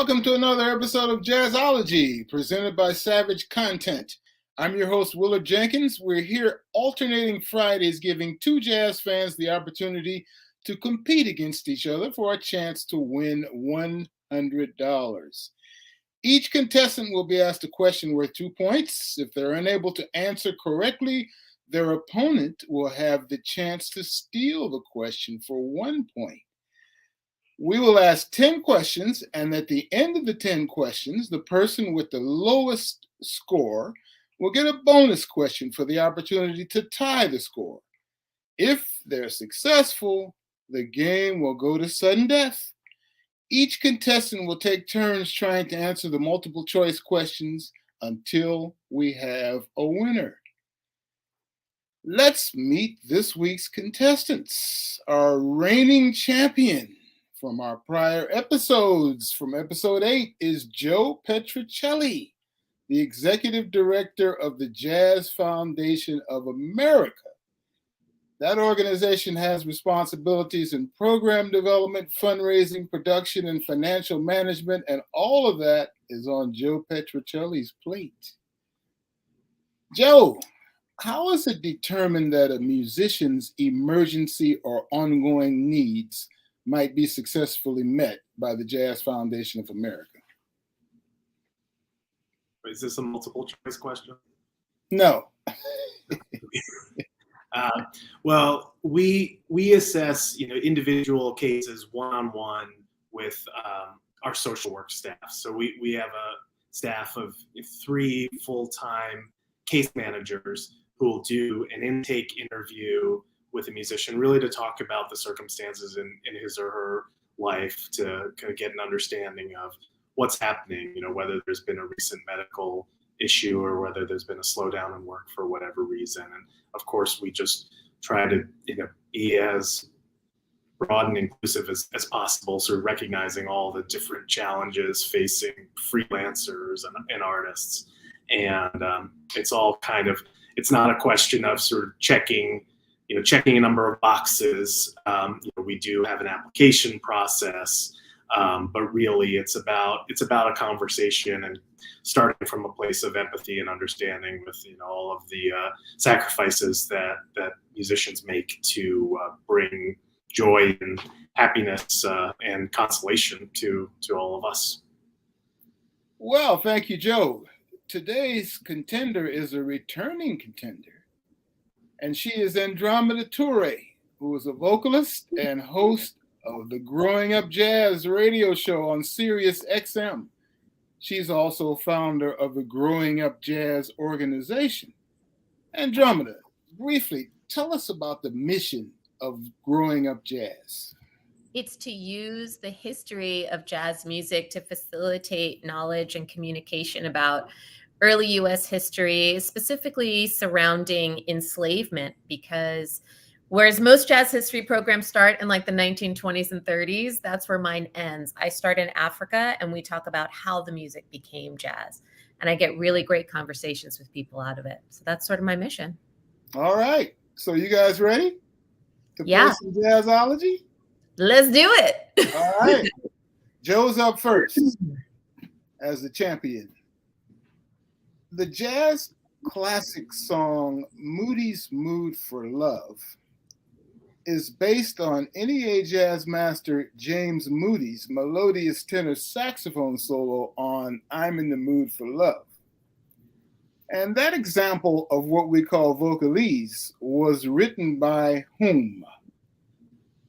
Welcome to another episode of Jazzology, presented by Savage Content. I'm your host, Willard Jenkins. We're here alternating Fridays, giving two jazz fans the opportunity to compete against each other for a chance to win $100. Each contestant will be asked a question worth 2 points. If they're unable to answer correctly, their opponent will have the chance to steal the question for 1 point. We will ask 10 questions, and at the end of the 10 questions, the person with the lowest score will get a bonus question for the opportunity to tie the score. If they're successful, the game will go to sudden death. Each contestant will take turns trying to answer the multiple choice questions until we have a winner. Let's meet this week's contestants. Our reigning champion from our prior episodes, from episode 8, is Joe Petrucelli, the executive director of the Jazz Foundation of America. That organization has responsibilities in program development, fundraising, production, and financial management, and all of that is on Joe Petrucelli's plate. Joe, how is it determined that a musician's emergency or ongoing needs might be successfully met by the Jazz Foundation of America? Is this a multiple choice question? No. Well, we assess individual cases one-on-one with our social work staff. So we have a staff of 3 full-time case managers who will do an intake interview with a musician, really to talk about the circumstances in his or her life, to kind of get an understanding of what's happening, whether there's been a recent medical issue or whether there's been a slowdown in work for whatever reason. And of course, we just try to be as broad and inclusive as possible, sort of recognizing all the different challenges facing freelancers and artists. And it's all it's not a question of sort of checking a number of boxes. We do have an application process, but really it's about a conversation and starting from a place of empathy and understanding with all of the sacrifices that musicians make to bring joy and happiness and consolation to all of us. Well, thank you, Joe. Today's contender is a returning contender, and she is Andromeda Turre, who is a vocalist and host of the Growing Up Jazz radio show on Sirius XM. She's also founder of the Growing Up Jazz organization. Andromeda, briefly, tell us about the mission of Growing Up Jazz. It's to use the history of jazz music to facilitate knowledge and communication about early U.S. history, specifically surrounding enslavement, because whereas most jazz history programs start in like the 1920s and 30s, that's where mine ends. I start in Africa, and we talk about how the music became jazz. And I get really great conversations with people out of it. So that's sort of my mission. All right. So you guys ready to play some Jazzology? Let's do it. All right. Joe's up first as the champion. The jazz classic song Moody's Mood for Love is based on NEA jazz master James Moody's melodious tenor saxophone solo on I'm in the Mood for Love. And that example of what we call vocalese was written by whom?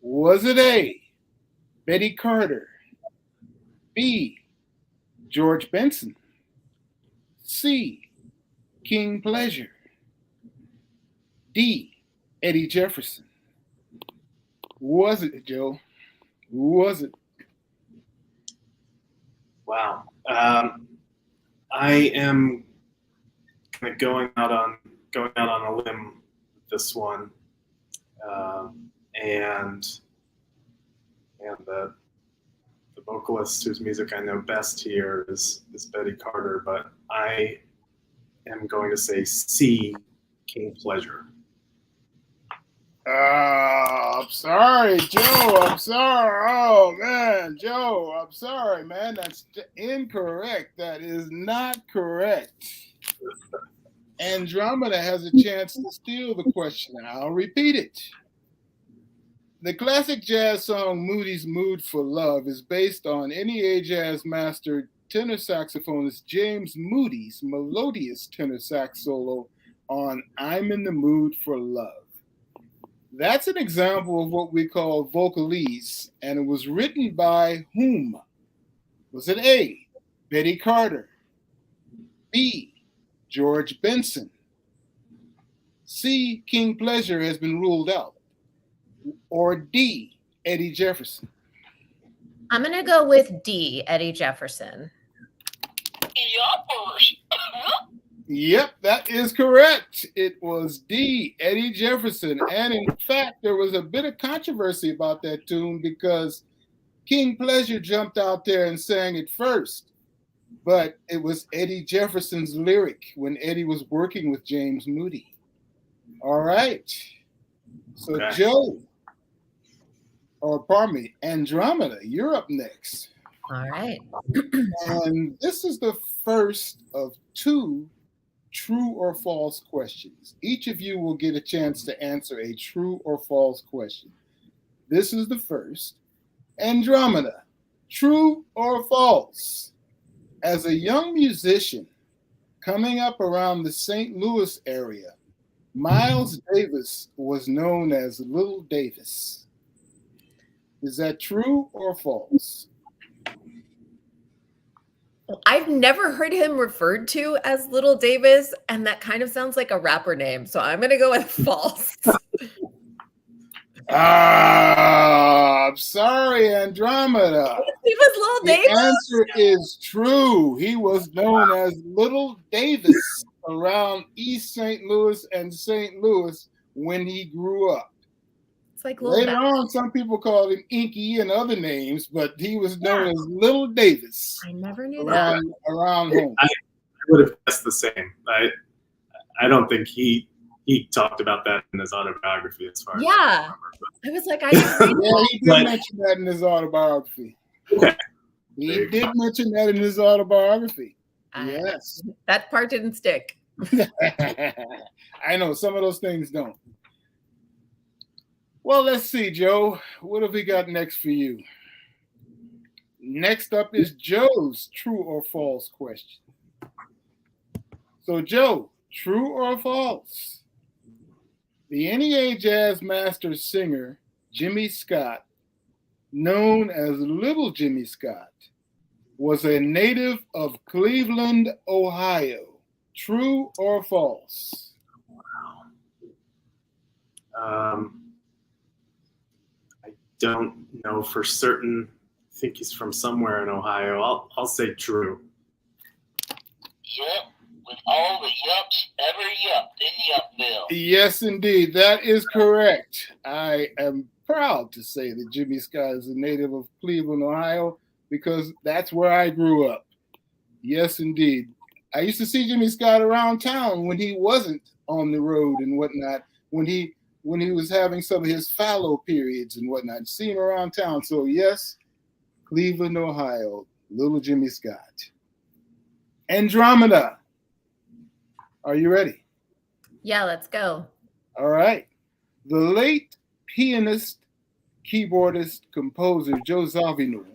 Was it A, Betty Carter, B, George Benson, C, King Pleasure, D, Eddie Jefferson? Who was it, Joe? Who was it? Wow. I am kind of going out on a limb with this one, and the vocalist whose music I know best here is Betty Carter, but I am going to say C, King Pleasure. I'm sorry, Joe. I'm sorry. Oh, man, Joe, I'm sorry, man. That's incorrect. That is not correct. Andromeda has a chance to steal the question. I'll repeat it. The classic jazz song Moody's Mood for Love is based on NEA jazz master tenor saxophonist James Moody's melodious tenor sax solo on I'm in the Mood for Love. That's an example of what we call vocalese, and it was written by whom? Was it A, Betty Carter, B, George Benson, C, King Pleasure has been ruled out, or D, Eddie Jefferson? I'm going to go with D, Eddie Jefferson. Yep, that is correct. It was D, Eddie Jefferson. And in fact, there was a bit of controversy about that tune because King Pleasure jumped out there and sang it first. But it was Eddie Jefferson's lyric when Eddie was working with James Moody. All right. So Okay. Joe, or pardon me, Andromeda, you're up next. All right. And this is the first of two true or false questions. Each of you will get a chance to answer a true or false question. This is the first. Andromeda, true or false? As a young musician coming up around the St. Louis area, Miles Davis was known as Little Davis. Is that true or false? I've never heard him referred to as Little Davis, and that kind of sounds like a rapper name. So I'm going to go with false. I'm sorry, Andromeda. He was Little The Davis? answer is true. He was known as Little Davis around East St. Louis and St. Louis when he grew up. It's like Little Later on, some people called him Inky and other names, but he was known as Little Davis I never knew that. around home. I would have guessed the same. I don't think he talked about that in his autobiography as far as Yeah. I was like, I didn't read Yeah, that. he did mention that in his autobiography. Okay. He did mention that in his autobiography. Yes. That part didn't stick. I know some of those things don't. Well, let's see, Joe. What have we got next for you? Next up is Joe's true or false question. So, Joe, true or false? The NEA Jazz Master singer Jimmy Scott, known as Little Jimmy Scott, was a native of Cleveland, Ohio. True or false? I don't know for certain. I think he's from somewhere in Ohio. I'll say true. Yep, with all the yups ever yupped in Yupville. Yes, indeed. That is correct. I am proud to say that Jimmy Scott is a native of Cleveland, Ohio, because that's where I grew up. Yes, indeed. I used to see Jimmy Scott around town when he wasn't on the road and whatnot, when he was having some of his fallow periods and whatnot. See him around town. So yes, Cleveland, Ohio, Little Jimmy Scott. Andromeda, are you ready? Yeah, let's go. All right. The late pianist, keyboardist, composer Joe Zawinul,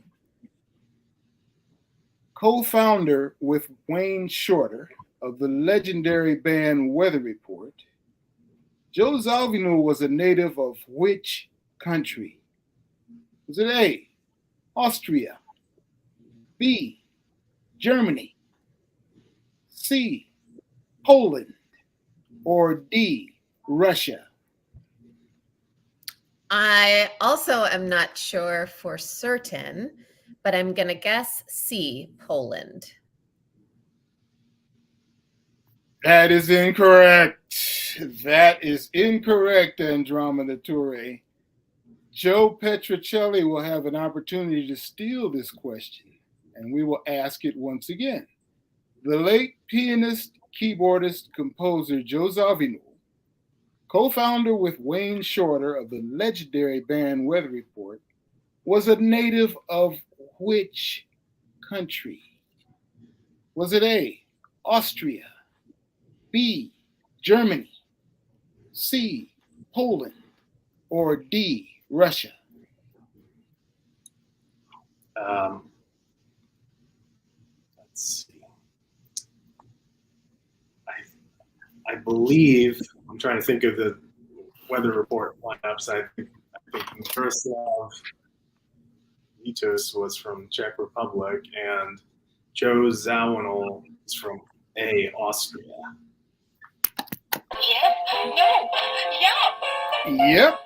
co-founder with Wayne Shorter of the legendary band Weather Report, Joe Zawinul was a native of which country? Was it A, Austria, B, Germany, C, Poland, or D, Russia? I also am not sure for certain, but I'm going to guess C, Poland. That is incorrect. That is incorrect, Andromeda Turre. Joe Petrucelli will have an opportunity to steal this question, and we will ask it once again. The late pianist, keyboardist, composer Joe Zawinul, co-founder with Wayne Shorter of the legendary band Weather Report, was a native of which country? Was it A, Austria, B, Germany, C, Poland, or D, Russia? Let's see. I believe, I'm trying to think of the Weather Report lineups. I think Miroslav Vitos was from Czech Republic, and Joe Zawinul is from Austria. Yep.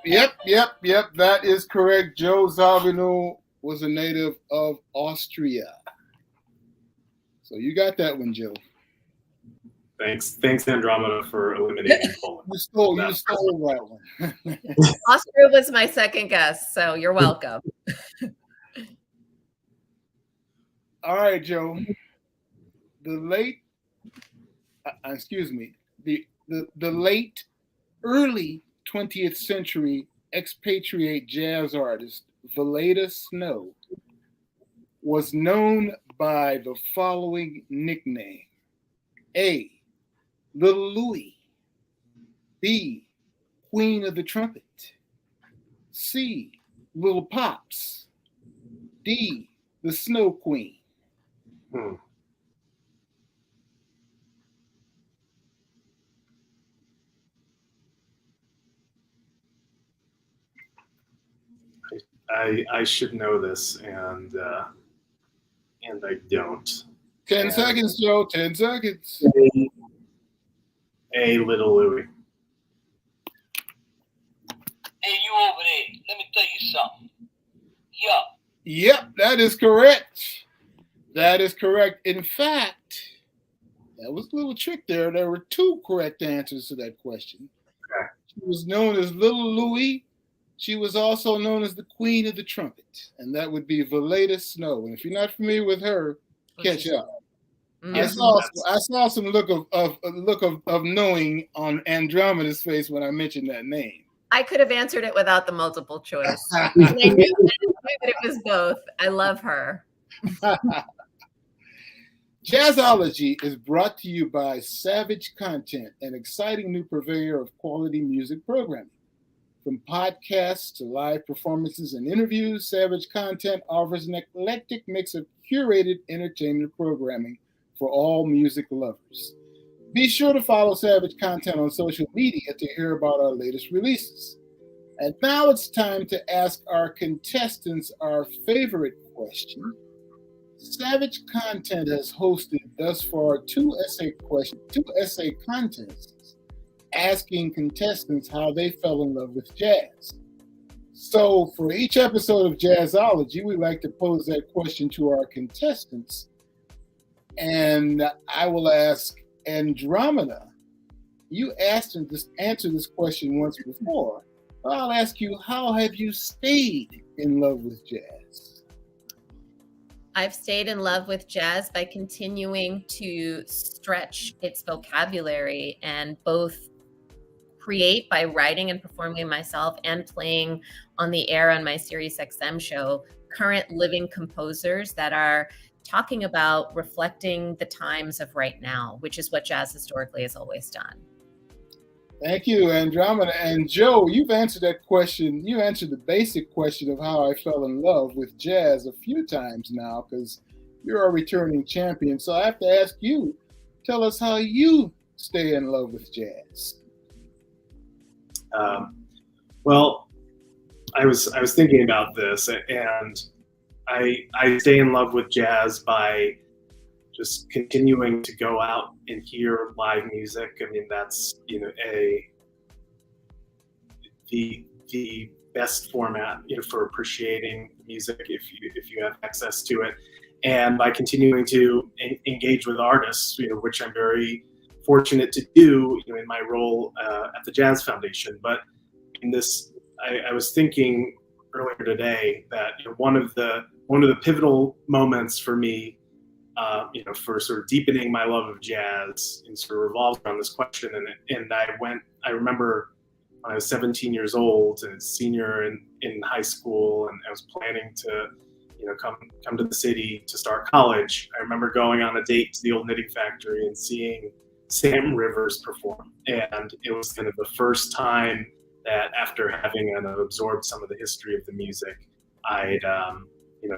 That is correct. Joe Zawinul was a native of Austria. So you got that one, Joe. Thanks, Andromeda, for eliminating Poland. You stole that one. Austria was my second guess, so you're welcome. All right, Joe. The late early 20th century expatriate jazz artist Valletta Snow was known by the following nickname: A, Little Louie, B, Queen of the Trumpet, C, Little Pops, D, the Snow Queen. I should know this, and I don't. 10 seconds, Joe. 10 seconds. A, Little Louie. Hey, you over there. Let me tell you something. Yep, that is correct. That is correct. In fact, that was a little trick there. There were two correct answers to that question. Okay. She was known as Little Louie. She was also known as the Queen of the Trumpet, and that would be Valletta Snow. And if you're not familiar with her, catch up. I saw some look of knowing on Andromeda's face when I mentioned that name. I could have answered it without the multiple choice. I knew that it was both. I love her. Jazzology is brought to you by Savage Content, an exciting new purveyor of quality music programming. From podcasts to live performances and interviews, Savage Content offers an eclectic mix of curated entertainment programming for all music lovers. Be sure to follow Savage Content on social media to hear about our latest releases. And now it's time to ask our contestants our favorite question. Savage Content has hosted thus far two essay contests asking contestants how they fell in love with jazz. So for each episode of Jazzology, we like to pose that question to our contestants. And I will ask Andromeda. You answered this question once before. I'll ask you, how have you stayed in love with jazz? I've stayed in love with jazz by continuing to stretch its vocabulary and both create by writing and performing myself and playing on the air on my Sirius XM show current living composers that are talking about reflecting the times of right now, which is what jazz historically has always done. Thank you, Andromeda. And Joe, you've answered that question. You answered the basic question of how I fell in love with jazz a few times now, because you're a returning champion. So I have to ask you, tell us how you stay in love with jazz. Well, I was thinking about this, and I stay in love with jazz by just continuing to go out and hear live music. I mean, that's the best format for appreciating music if you have access to it, and by continuing to engage with artists, which I'm very fortunate to do in my role at the Jazz Foundation. But in this, I was thinking earlier today that one of the pivotal moments for me, for sort of deepening my love of jazz, and sort of revolves around this question. And I remember when I was 17 years old and a senior in high school, and I was planning to, come to the city to start college. I remember going on a date to the old knitting factory and seeing Sam Rivers perform, and it was kind of the first time that after having kind of absorbed some of the history of the music, I'd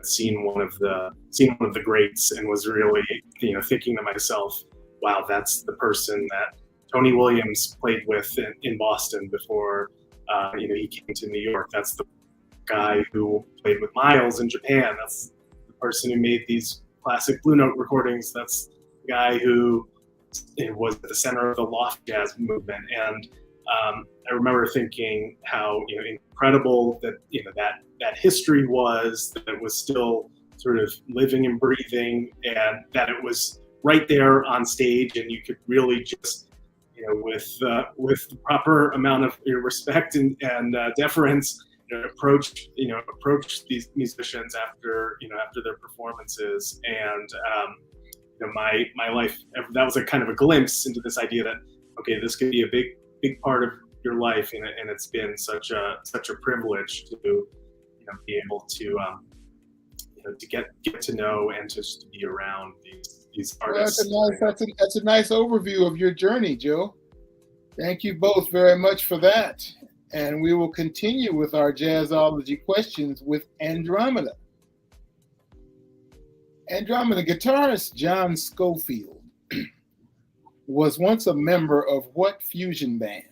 seen one of the greats, and was really thinking to myself, wow, that's the person that Tony Williams played with in Boston before he came to New York. That's the guy who played with Miles in Japan. That's the person who made these classic Blue Note recordings. That's the guy who was at the center of the loft jazz movement. And I remember thinking how incredible that that history was, that it was still sort of living and breathing, and that it was right there on stage, and you could really just with the proper amount of respect and deference approach these musicians after their performances. And my life, that was a kind of a glimpse into this idea that, okay, this could be a big part of your life, and it's been such a privilege to be able to to get to know and just to be around these artists. Well, that's a nice overview of your journey, Joe. Thank you both very much for that. And we will continue with our Jazzology questions with Andromeda. Andromeda guitarist John Scofield was once a member of what fusion band?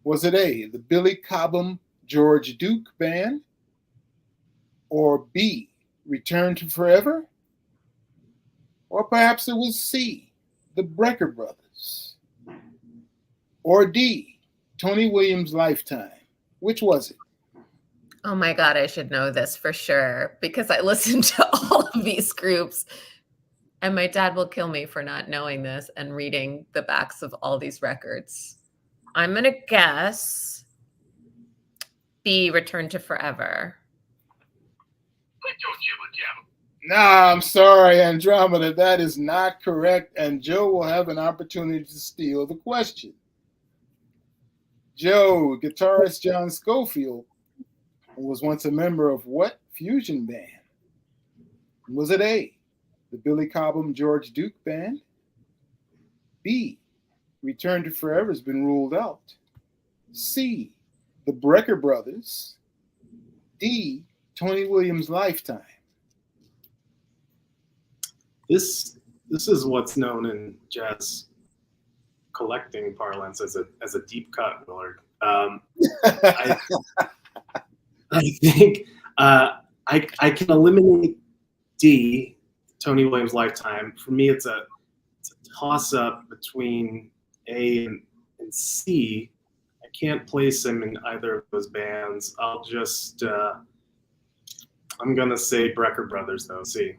Was it A, the Billy Cobham George Duke Band, or B, Return to Forever, or perhaps it was C, the Brecker Brothers, or D, Tony Williams' Lifetime? Which was it? Oh my God, I should know this for sure, because I listened to all of these groups, and my dad will kill me for not knowing this and reading the backs of all these records. I'm going to guess B, Return to Forever. Nah, I'm sorry, Andromeda. That is not correct, and Joe will have an opportunity to steal the question. Joe, guitarist John Scofield was once a member of what fusion band? Was it A, the Billy Cobham George Duke Band? B, Return to Forever has been ruled out. C, the Brecker Brothers. D, Tony Williams' Lifetime. This is what's known in jazz collecting parlance as a deep cut, Willard. I think I can eliminate D, Tony Williams' Lifetime. For me, it's a toss up between A and C. I can't place him in either of those bands. I'll just I'm gonna say Brecker Brothers though. C.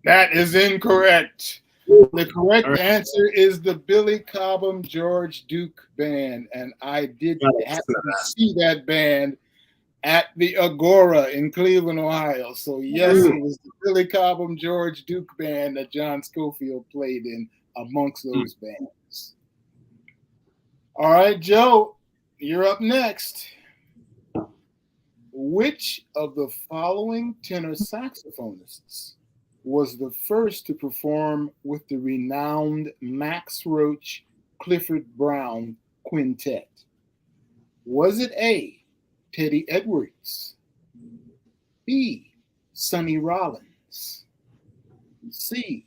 That is incorrect. The correct answer is the Billy Cobham George Duke Band, and I did happen to see that band at the Agora in Cleveland, Ohio. So yes, it was the Billy Cobham George Duke Band that John Scofield played in amongst those bands. All right, Joe, you're up next. Which of the following tenor saxophonists was the first to perform with the renowned Max Roach Clifford Brown Quintet? Was it A, Teddy Edwards, B, Sonny Rollins, C,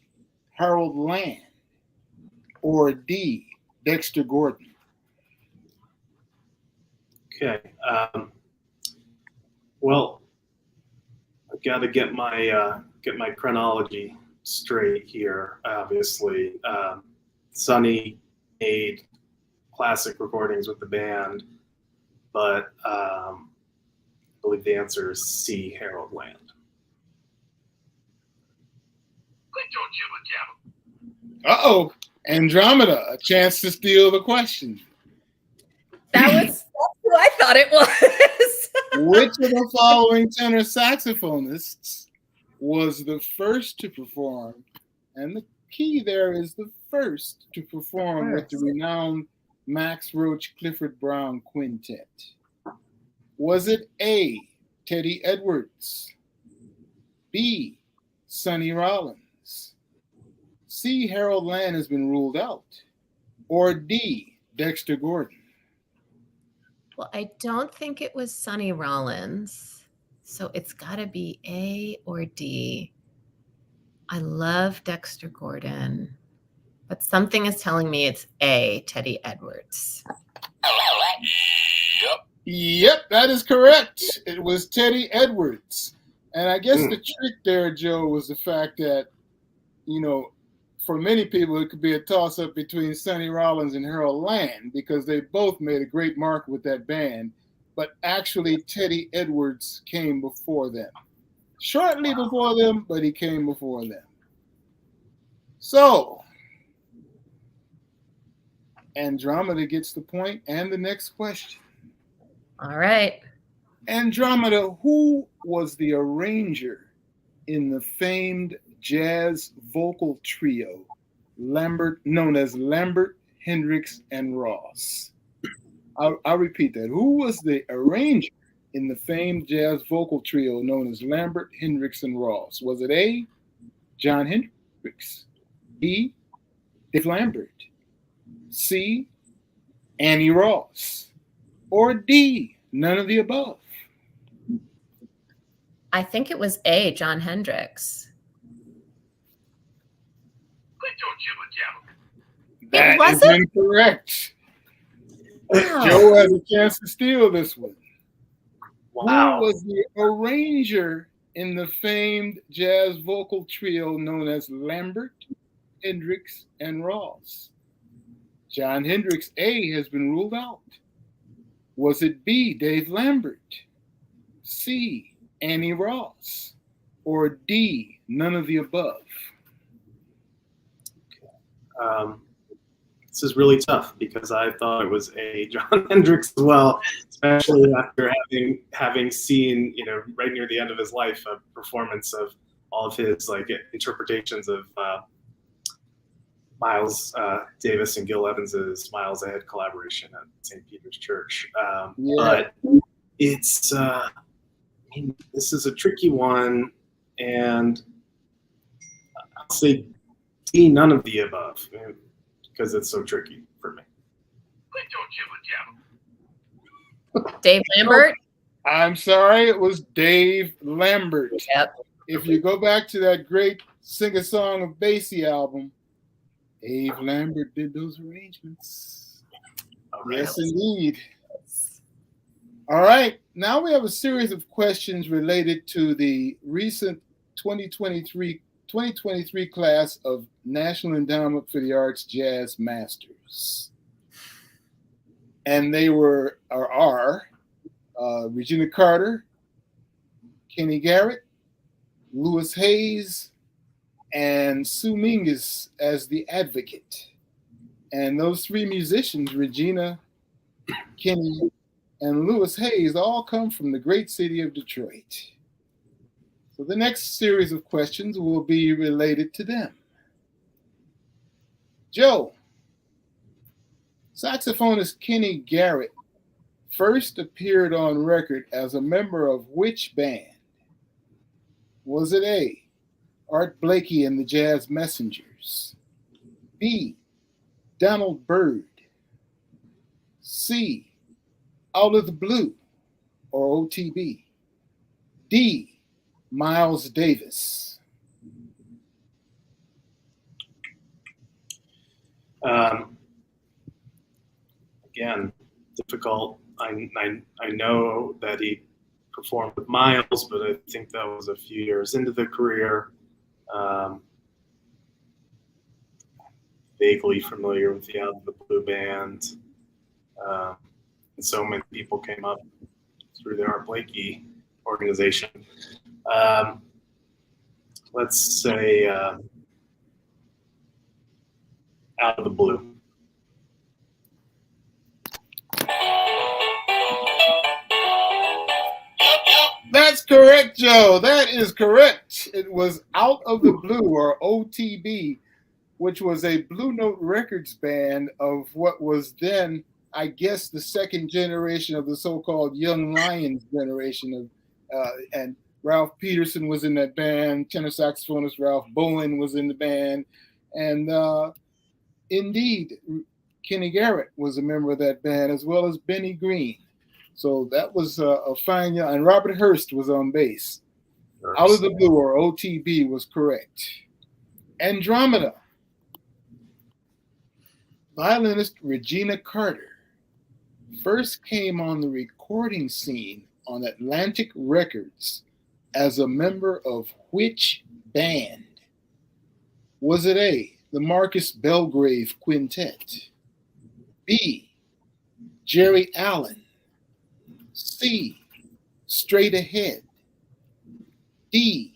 Harold Land, or D, Dexter Gordon? Okay. Well, I've got to get my chronology straight here. Obviously, Sonny made classic recordings with the band, but I believe the answer is C, Harold Land. Uh-oh, Andromeda, a chance to steal the question. That's who I thought it was. Which of the following tenor saxophonists was the first to perform, and key there is the first to perform with the renowned Max Roach Clifford Brown Quintet. Was it A, Teddy Edwards, B, Sonny Rollins, C, Harold Land has been ruled out, or D, Dexter Gordon? Well, I don't think it was Sonny Rollins, so it's got to be A or D. I love Dexter Gordon, but something is telling me it's A, Teddy Edwards. Yep, that is correct. It was Teddy Edwards. And I guess the trick there, Joe, was the fact that, you know, for many people, it could be a toss-up between Sonny Rollins and Harold Land because they both made a great mark with that band. But actually, Teddy Edwards came before them. Shortly before them, but he came before them. So, Andromeda gets the point and the next question. All right. Andromeda, who was the arranger in the famed jazz vocal trio known as Lambert, Hendricks, and Ross? I'll repeat that. Who was the arranger in the famed jazz vocal trio known as Lambert, Hendricks, and Ross? Was it A, John Hendricks, B, Dave Lambert, C, Annie Ross, or D, none of the above? I think it was A, John Hendricks. That is incorrect. Wow. Joe has a chance to steal this one. Wow. Who was the arranger in the famed jazz vocal trio known as Lambert, Hendricks, and Ross? John Hendricks, A, has been ruled out. Was it B, Dave Lambert, C, Annie Ross, or D, none of the above? This is really tough because I thought it was A, John Hendricks as well, especially after having seen, you know, right near the end of his life, a performance of all of his interpretations of Miles Davis and Gil Evans's Miles Ahead collaboration at St. Peter's Church. But it's, this is a tricky one, and I'll say D, none of the above, because it's so tricky for me. Dave Lambert? I'm sorry, it was Dave Lambert. Yep. If you go back to that great Sing-a-Song of Basie album, Dave Lambert did those arrangements. Yes, indeed. All right. Now we have a series of questions related to the recent 2023 class of National Endowment for the Arts Jazz Masters. And they are Regina Carter, Kenny Garrett, Louis Hayes, and Sue Mingus as the advocate. And those three musicians, Regina, Kenny, and Louis Hayes, all come from the great city of Detroit. So the next series of questions will be related to them. Joe, saxophonist Kenny Garrett first appeared on record as a member of which band? Was it A, Art Blakey and the Jazz Messengers, B, Donald Byrd, C, Out of the Blue, or OTB, D, Miles Davis? Again, difficult. I know that he performed with Miles, but I think that was a few years into the career. Vaguely familiar with the Out of the Blue band. And so many people came up through the Art Blakey organization. Let's say Out of the Blue. That's correct, Joe. That is correct. It was Out of the Blue, or OTB, which was a Blue Note Records band of what was then, I guess, the second generation of the so-called Young Lions generation and Ralph Peterson was in that band. Tenor saxophonist Ralph Bowen was in the band, and indeed, Kenny Garrett was a member of that band, as well as Benny Green. So that was a fine young, and Robert Hurst was on bass. Out of the Blue, or OTB, was correct. Andromeda. Violinist Regina Carter first came on the recording scene on Atlantic Records as a member of which band? Was it A, the Marcus Belgrave Quintet, B, Jerry Allen, C, Straight Ahead, D,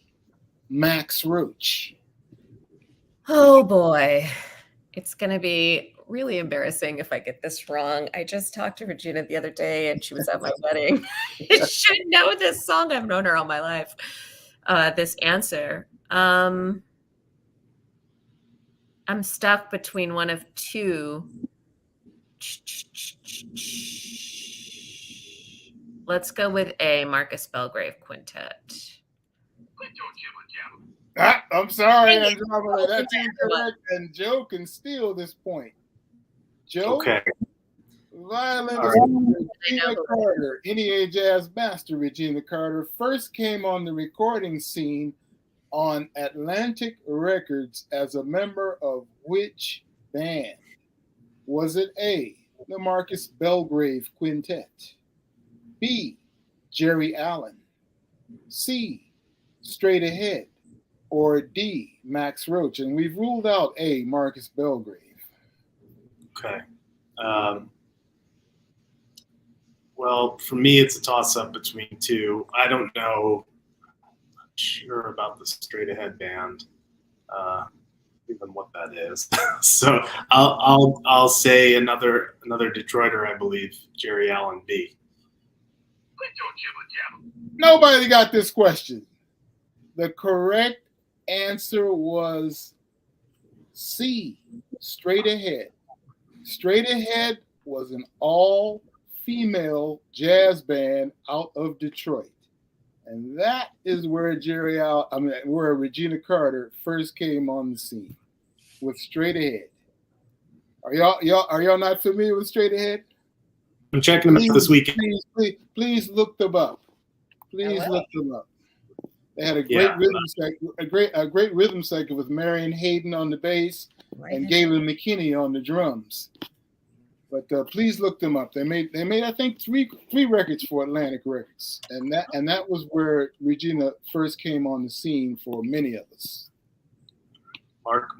Max Roach? Oh boy. It's going to be really embarrassing if I get this wrong. I just talked to Regina the other day and she was at my wedding. I should know this song. I've known her all my life. This answer. I'm stuck between one of two. Let's go with A, Marcus Belgrave Quintet. I'm sorry, Andromeda. That's incorrect, and Joe can steal this point. Joe, Okay. violinist Regina Carter, NEA Jazz Master Regina Carter, first came on the recording scene on Atlantic Records as a member of which band? Was it A, the Marcus Belgrave Quintet, B, Jerry Allen, C, Straight Ahead, or D, Max Roach? And we've ruled out A, Marcus Belgrave. Okay. Well, for me, it's a toss-up between two. I don't know. I'm not sure about the Straight Ahead band, even what that is. So I'll say another Detroiter, I believe, Jerry Allen B. Nobody got this question. The correct answer was C, Straight Ahead. Straight Ahead was an all-female jazz band out of Detroit. And that is where where Regina Carter first came on the scene with Straight Ahead. Are y'all not familiar with Straight Ahead? I'm checking them out this weekend. Please look them up. Please look them up. They had a great rhythm section with Marion Hayden on the bass and Galen McKinney on the drums. But please look them up. They made I think three records for Atlantic Records, and that was where Regina first came on the scene for many of us.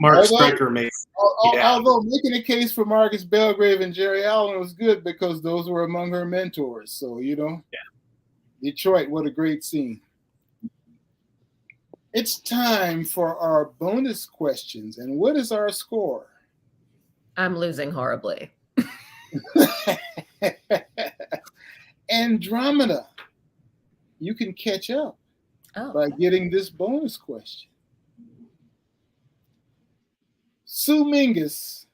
Mark Stryker makes. Although making a case for Marcus Belgrave and Jerry Allen was good because those were among her mentors. So Detroit, what a great scene. It's time for our bonus questions. And what is our score? I'm losing horribly. Andromeda, you can catch up by getting this bonus question. Sue Mingus,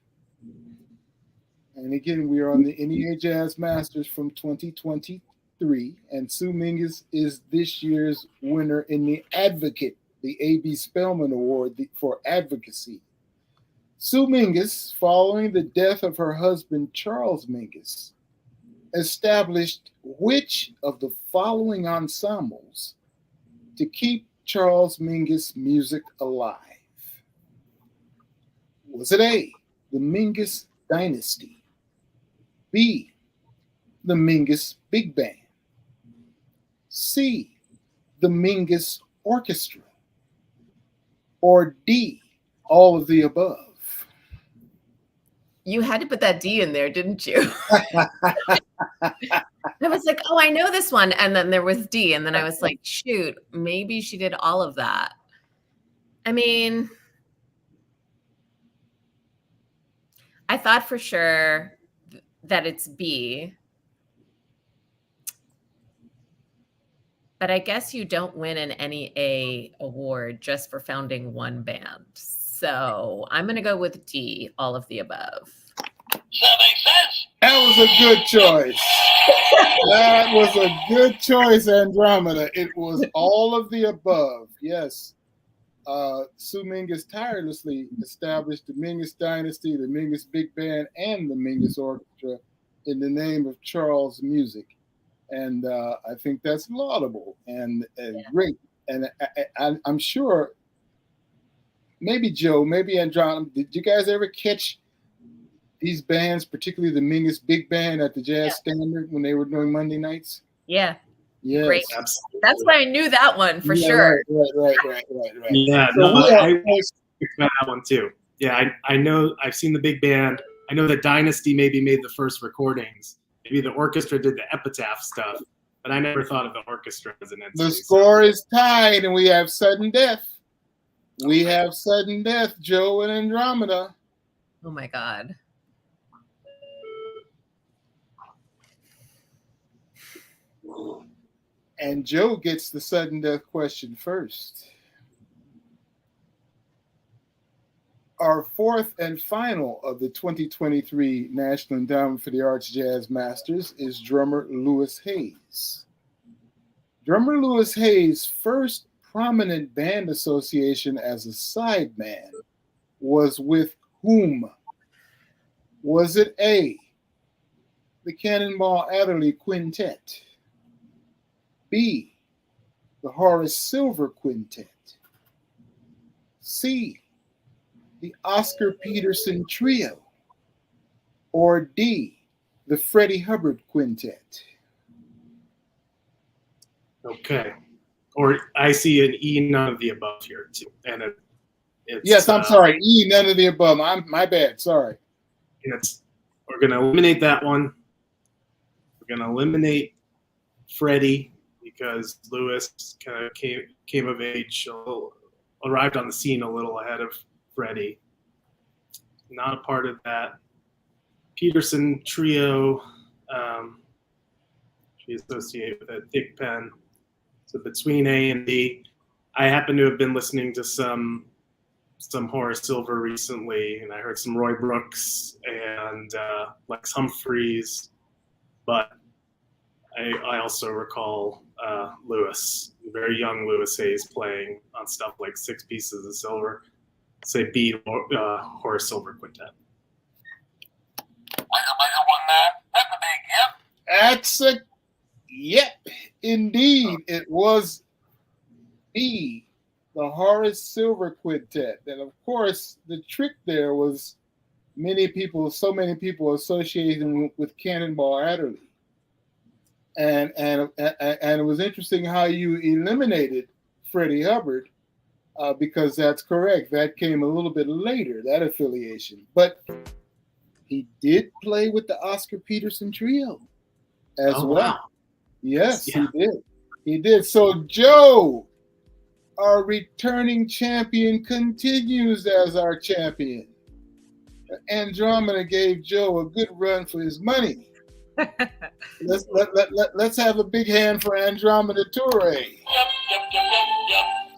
and again, we are on the NEA Jazz Masters from 2023, and Sue Mingus is this year's winner in the Advocate, the A.B. Spellman Award for Advocacy. Sue Mingus, following the death of her husband, Charles Mingus, established which of the following ensembles to keep Charles Mingus' music alive? Was it A, the Mingus Dynasty, B, the Mingus Big Band, C, the Mingus Orchestra, or D, all of the above? You had to put that D in there, didn't you? I was like, oh, I know this one. And then there was D. And then I was like, shoot, maybe she did all of that. I mean, I thought for sure that it's B. But I guess you don't win an NEA award just for founding one band. So I'm going to go with D, all of the above. Does that make sense? That was a good choice. That was a good choice, Andromeda. It was all of the above. Yes. Su Mingus tirelessly established the Mingus dynasty, the Mingus Big Band, and the Mingus Orchestra in the name of Charles Music. And I think that's laudable and great. And I'm sure, maybe Joe, maybe Andromeda, did you guys ever catch these bands, particularly the Mingus Big Band at the Jazz Standard when they were doing Monday nights? Yeah. Yes. Great. Absolutely. That's why I knew that one for sure. Right. Yeah, So no, we are- I that one too. Yeah, I know. I've seen the big band. I know that Dynasty maybe made the first recordings. Maybe the orchestra did the epitaph stuff, but I never thought of the orchestra as an entity. The score is tied, and we have sudden death. We have sudden death, Joe and Andromeda. Oh my God. And Joe gets the sudden death question first. Our fourth and final of the 2023 National Endowment for the Arts Jazz Masters is drummer Louis Hayes. Drummer Louis Hayes' first prominent band association as a sideman was with whom? Was it A, the Cannonball Adderley Quintet, B, the Horace Silver Quintet, C, the Oscar Peterson Trio, or D, the Freddie Hubbard Quintet? Okay. Or I see an E, none of the above here too. And it's, Yes, I'm sorry. E, none of the above. My bad. Sorry. We're going to eliminate that one. We're going to eliminate Freddie because Louis kind of came of age, arrived on the scene a little ahead of Freddie. Not a part of that. Peterson Trio, we associate with a Dick Penn. So between A and D, I happen to have been listening to some Horace Silver recently, and I heard some Roy Brooks and Lex Humphreys, but I also recall Louis, very young Louis Hayes, playing on stuff like Six Pieces of Silver. Say B, Horace Silver Quintet. That's a yep. Indeed, it was B, the Horace Silver Quintet. And of course, the trick there was so many people associating with Cannonball Adderley. And it was interesting how you eliminated Freddie Hubbard, because that's correct. That came a little bit later, that affiliation. But he did play with the Oscar Peterson Trio as well. Wow. Yes, Yeah. he did. He did. So Joe, our returning champion, continues as our champion. Andromeda gave Joe a good run for his money. Let's have a big hand for Andromeda Turre.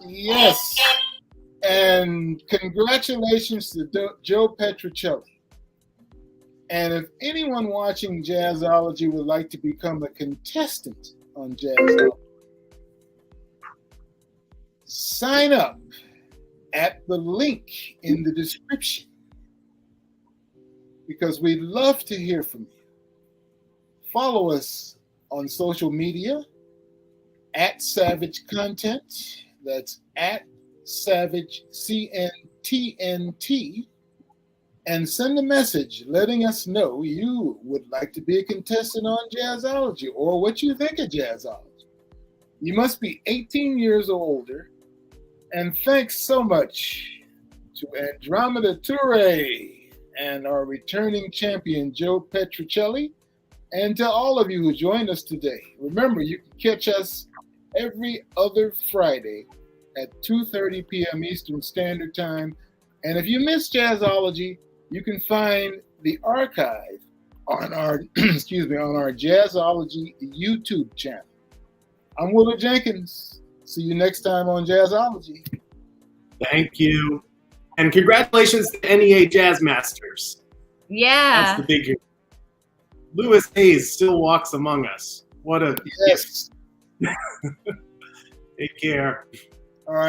Yes. And congratulations to Joe Petrucelli. And if anyone watching Jazzology would like to become a contestant on Jazzology, sign up at the link in the description, because we'd love to hear from you. Follow us on social media at Savage Content. That's at Savage CNTNT. And send a message letting us know you would like to be a contestant on Jazzology or what you think of Jazzology. You must be 18 years or older. And thanks so much to Andromeda Turre and our returning champion, Joe Petrucelli, and to all of you who joined us today. Remember, you can catch us every other Friday at 2:30 p.m. Eastern Standard Time. And if you missed Jazzology, you can find the archive on our on our Jazzology YouTube channel. I'm Willard Jenkins. See you next time on Jazzology. Thank you. And congratulations to NEA Jazz Masters. Yeah. That's the big. Lewis Hayes still walks among us. What a Yes. Take care.